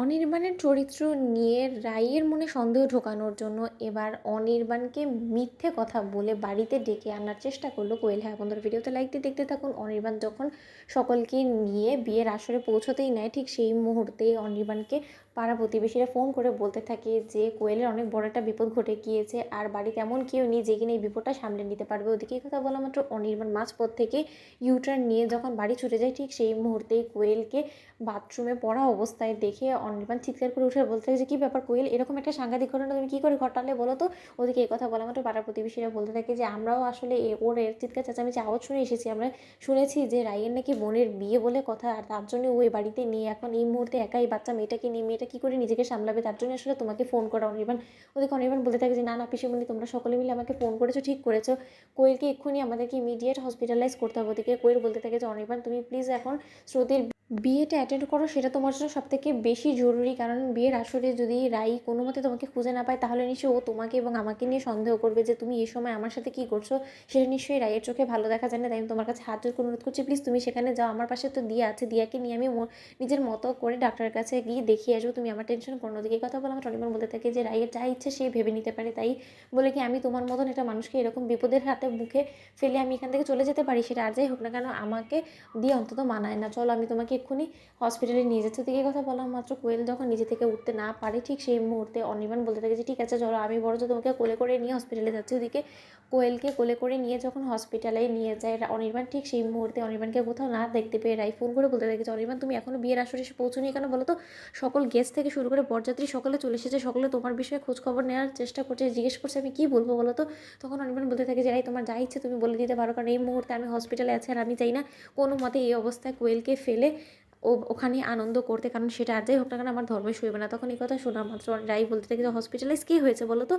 অনির্বাণের চরিত্র নিয়ে রাইয়ের মনে সন্দেহ ঢোকানোর জন্য এবার অনির্বাণকে মিথ্যে কথা বলে বাড়িতে ডেকে আনার চেষ্টা করলো কোয়েল। হ্যাঁ বন্ধুরা, ভিডিওতে লাইক দিয়ে দেখতে থাকুন। অনির্বাণ যখন সকলকে নিয়ে বিয়ের আসরে পৌঁছতেই নেয়, ঠিক সেই মুহূর্তে অনির্বাণকে পাড়া প্রতিবেশীরা ফোন করে বলতে থাকে যে কোয়েলের অনেক বড় একটা বিপদ ঘটে গিয়েছে, আর বাড়িতে এমন কেউ নেই যে কিনা এই বিপদটা সামলে নিতে পারবে। ওদিকে কথা বলা মাত্র অনির্বাণ মাঝপথ থেকে ইউটার্ন নিয়ে যখন বাড়ি ছুটে যায়, ঠিক সেই মুহূর্তেই কোয়েলকে বাথরুমে পড়া অবস্থায় দেখে অনির্বাণ চিৎকার করে উঠে বলতে থাকে যে কী ব্যাপার কোয়েল, এরকম একটা সাংঘাতিক ঘটনা তুমি কী করে ঘটালে বলো তো। ওদিকে এই কথা বলা মাত্র পাড়া প্রতিবেশীরা বলতে থাকে যে আমরাও আসলে ওর এর চিৎকার চেঁচামেচি আওয়াজ শুনে এসেছি। আমরা শুনেছি যে রাইয়ের নাকি বোনের বিয়ে বলে কথা, আর তার জন্য ওই বাড়িতে নিয়ে এখন এই মুহূর্তে একাই বাচ্চা মেয়েটাকে নিয়ে মেয়েটা কী করে নিজেকে সামলাবে, তার জন্য আসলে তোমাকে ফোন করা। অনির্বাণ ওদিকে অনির্বাণ বলতে থাকে যে না না পিসিমণি, তোমরা সকলে মিলে আমাকে ফোন করেছো, ঠিক করেছো। কোয়েলকে এক্ষুনি আমাদেরকে ইমিডিয়েট হসপিটালাইজ করতে হবে। ওদিকে কোয়েল বলতে থাকে যে অনির্বাণ তুমি প্লিজ এখন শ্রুতির বিয়েটা অ্যাটেন্ড করো, সেটা তোমার জন্য সবথেকে বেশি জরুরি। কারণ বিয়ের আসরে যদি রাই কোনো মতে তোমাকে খুঁজে না পায়, তাহলে নিশ্চয়ই ও তোমাকে এবং আমাকে নিয়ে সন্দেহ করবে যে তুমি এই সময় আমার সাথে কী করছো। সেটা নিশ্চয়ই রাইয়ের চোখে ভালো দেখা যায় না। তাই আমি তোমার কাছে হাত জোর করে অনুরোধ করছি, প্লিজ তুমি সেখানে যাও। আমার পাশে তো দিয়া আছে, দিয়াকে নিয়ে আমি নিজের মতো করে ডাক্তারের কাছে গিয়ে দেখিয়ে আসবো, তুমি আমার টেনশন করো না। ওদিকে কথা বলে আমার অনির্বাণ বলতে থাকে যে রাইয়ের যা ইচ্ছে সে ভেবে নিতে পারে, তাই বলে কি আমি তোমার মতন একটা মানুষকে এরকম বিপদের হাতে মুখে ফেলে আমি এখান থেকে চলে যেতে পারি? সেটা আর যাই হোক না কেন আমাকে দিয়ে অন্তত মানায় না। চলো আমি তোমাকে এক্ষুনি হসপিটালে নিয়ে যাচ্ছে। দিকে কথা বলা মাত্র কোয়েল যখন নিজে থেকে উঠতে না পারে, ঠিক সেই মুহূর্তে অনির্বাণ বলতে থাকে যে ঠিক আছে চলো, আমি বরঞ্চ তোমাকে কোলে করে নিয়ে হসপিটালে যাচ্ছি। ওদিকে কোয়েলকে কোলে করে নিয়ে যখন হসপিটালে নিয়ে যায় অনির্বাণ, ঠিক সেই মুহূর্তে অনির্বাণকে কোথাও না দেখতে পেয়ে রাই ফোন করে বলতে থাকে যে অনির্বাণ তুমি এখনও বিয়ের আসরে এসে পৌঁছনি কেন বলো তো? সকল গেস্ট থেকে শুরু করে বরযাত্রী সকলে চলে এসেছে, সকলে তোমার বিষয়ে খোঁজখবর নেওয়ার চেষ্টা করছে, জিজ্ঞেস করছে আমি কী বলবো বলো তো। তখন অনির্বাণ বলতে থাকে যে রাই তোমার যা ইচ্ছে তুমি বলে দিতে পারো, কারণ এই মুহূর্তে আমি হসপিটালে আছি আর আমি চাই না কোনো মতে এই অবস্থায় কোয়েলকে ফেলে ওখানে আনন্দ করতে, কারণ সেটা আর যাই হোক না কেন আমার ধর্মে শুইবে না। তখন এই কথা শোনা মাত্র রাই বলতে থাকে যে হসপিটালাইজ কী হয়েছে বলো তো।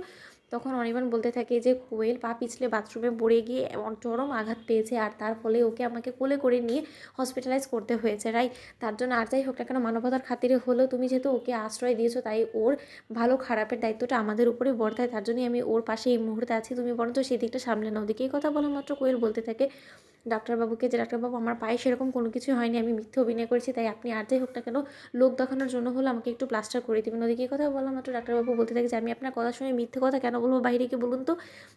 তখন অনির্বাণ বলতে থাকে যে কোয়েল পা পিছলে বাথরুমে পড়ে গিয়ে চরম আঘাত পেয়েছে, আর তার ফলে ওকে আমাকে কোলে করে নিয়ে হসপিটালাইজ করতে হয়েছে। রাই তার জন্য আর যাই হোক না কেন মানবতার খাতিরে হলেও তুমি যেহেতু ওকে আশ্রয় দিয়েছো, তাই ওর ভালো খারাপের দায়িত্বটা আমাদের উপরে বর্তায়, তার জন্যই আমি ওর পাশে এই মুহূর্তে আছি, তুমি বরঞ্চ সেই দিকটা সামলে নাও। দিকে এই কথা বলা মাত্র কোয়েল বলতে থাকে ডাক্তারবাবুকে যে ডাক্তারবাবু আমার পায়ে সেরকম কোনো কিছু হয়নি, আমি মিথ্যে অভিনয় করেছি, তাই আপনি আর যাই হোক না কেন লোক দেখানোর জন্য হলো আমাকে একটু প্লাস্টার করে দেবেন। ওদিকে কথা বলা মাত্র ডাক্তারবাবু বলতে থাকে যে আমি আপনার কথা শুনে মিথ্যে কথা কেন বলবো বাইরে গিয়ে বলুন তো।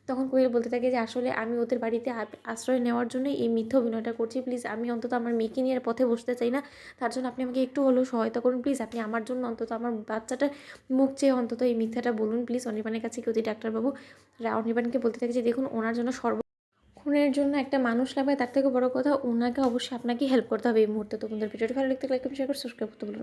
তখন কোয়েল বলতে থাকে যে আসলে আমি ওদের বাড়িতে আশ্রয় নেওয়ার জন্যই এই মিথ্যে অভিনয়টা করছি। প্লিজ আমি অন্তত আমার মেয়েকে নিয়ে আর পথে বসতে চাই না, তার জন্য আপনি আমাকে একটু হলেও সহায়তা করুন প্লিজ। আপনি আমার জন্য অন্তত আমার বাচ্চাটা মুখ চেয়ে অন্তত এই মিথ্যাটা বলুন প্লিজ অনির্বাণের কাছে কি। ডাক্তারবাবু অনির্বাণকে বলতে থাকে যে দেখুন ওনার জন্য খুনের জন্য একটা মানুষ লাগবে, তার থেকে বড় কথা ওনাকে অবশ্যই আপনাকে হেল্প করতে হবে এই মুহূর্তে। তো বন্ধুদের ভিডিওটি ভালো লাগতে লাইক শেয়ার করে সাবস্ক্রাইব করতে বলুন।